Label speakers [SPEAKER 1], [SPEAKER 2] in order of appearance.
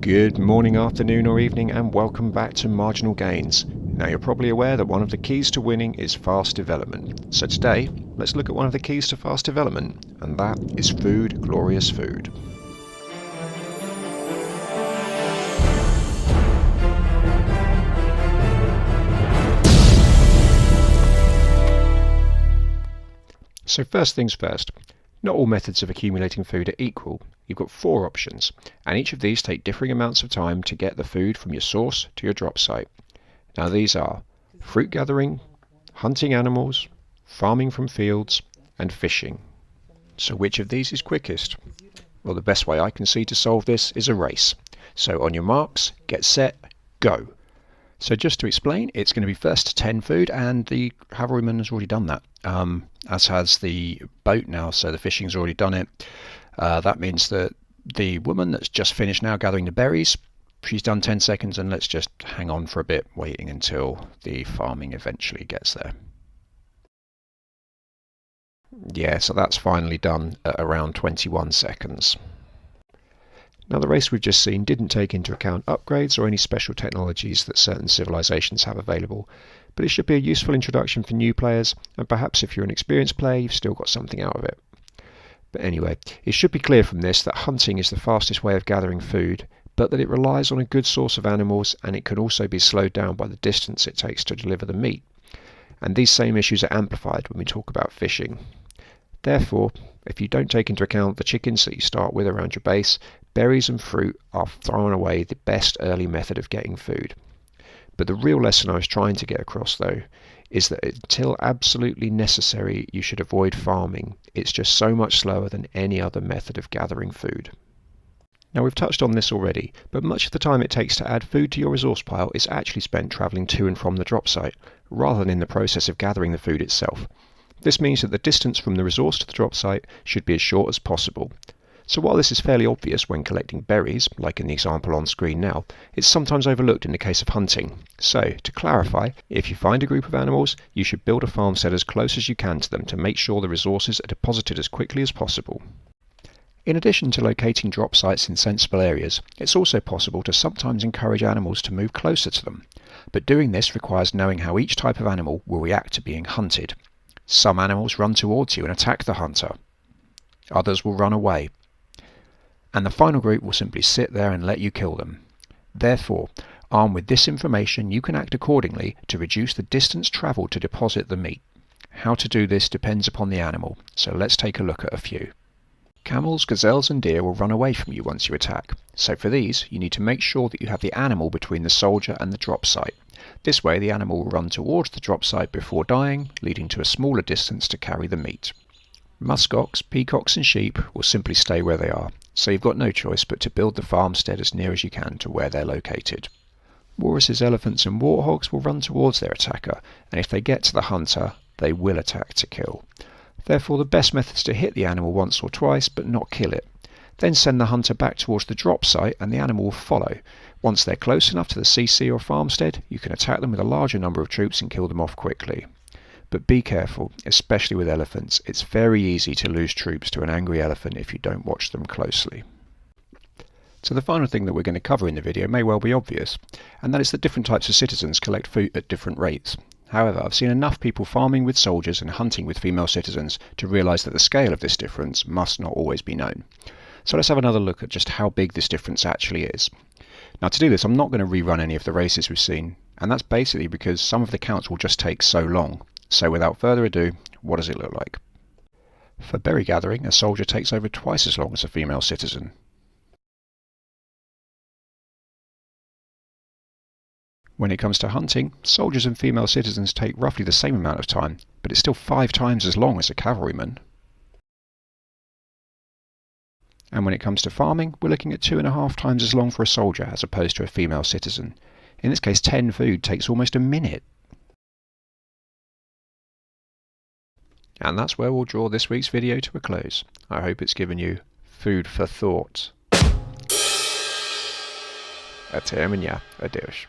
[SPEAKER 1] Good morning, afternoon or evening, and welcome back to Marginal Gains. Now you're probably aware that one of the keys to winning is fast development. So today, let's look at one of the keys to fast development, and that is food, glorious food. So first things first, not all methods of accumulating food are equal. You've got 4 options, and each of these take differing amounts of time to get the food from your source to your drop site. Now these are fruit gathering, hunting animals, farming from fields, and fishing. So which of these is quickest? Well, the best way I can see to solve this is a race. So on your marks, get set, go. So just to explain, it's going to be first to 10 food, and the cavalryman has already done that, as has the boat now, so the fishing's already done it. That means that the woman that's just finished now gathering the berries, she's done 10 seconds, and let's just hang on for a bit, waiting until the farming eventually gets there. Yeah, so that's finally done at around 21 seconds. Now the race we've just seen didn't take into account upgrades or any special technologies that certain civilizations have available, but it should be a useful introduction for new players, and perhaps if you're an experienced player you've still got something out of it. But anyway, it should be clear from this that hunting is the fastest way of gathering food, but that it relies on a good source of animals, and it can also be slowed down by the distance it takes to deliver the meat. And these same issues are amplified when we talk about fishing. Therefore, if you don't take into account the chickens that you start with around your base, berries and fruit are thrown away the best early method of getting food. But the real lesson I was trying to get across, though, is that until absolutely necessary, you should avoid farming. It's just so much slower than any other method of gathering food. Now we've touched on this already, but much of the time it takes to add food to your resource pile is actually spent travelling to and from the drop site, rather than in the process of gathering the food itself. This means that the distance from the resource to the drop site should be as short as possible. So while this is fairly obvious when collecting berries, like in the example on screen now, it's sometimes overlooked in the case of hunting. So, to clarify, if you find a group of animals, you should build a farmstead as close as you can to them to make sure the resources are deposited as quickly as possible. In addition to locating drop sites in sensible areas, it's also possible to sometimes encourage animals to move closer to them. But doing this requires knowing how each type of animal will react to being hunted. Some animals run towards you and attack the hunter. Others will run away. And the final group will simply sit there and let you kill them. Therefore, armed with this information, you can act accordingly to reduce the distance travelled to deposit the meat. How to do this depends upon the animal, so let's take a look at a few. Camels, gazelles and deer will run away from you once you attack. So for these, you need to make sure that you have the animal between the soldier and the drop site. This way the animal will run towards the drop site before dying, leading to a smaller distance to carry the meat. Muskox, peacocks and sheep will simply stay where they are, so you've got no choice but to build the farmstead as near as you can to where they're located. Walruses, elephants and warthogs will run towards their attacker, and if they get to the hunter, they will attack to kill. Therefore the best method is to hit the animal once or twice but not kill it. Then send the hunter back towards the drop site and the animal will follow. Once they're close enough to the CC or farmstead, you can attack them with a larger number of troops and kill them off quickly. But be careful, especially with elephants. It's very easy to lose troops to an angry elephant if you don't watch them closely. So the final thing that we're going to cover in the video may well be obvious, and that is that different types of citizens collect food at different rates. However, I've seen enough people farming with soldiers and hunting with female citizens to realise that the scale of this difference must not always be known. So let's have another look at just how big this difference actually is. Now to do this, I'm not going to rerun any of the races we've seen, and that's basically because some of the counts will just take so long. So without further ado, what does it look like? For berry gathering, a soldier takes over twice as long as a female citizen. When it comes to hunting, soldiers and female citizens take roughly the same amount of time, but it's still 5 times as long as a cavalryman. And when it comes to farming, we're looking at 2.5 times as long for a soldier as opposed to a female citizen. In this case, 10 food takes almost a minute. And that's where we'll draw this week's video to a close. I hope it's given you food for thought. A termina, adeus.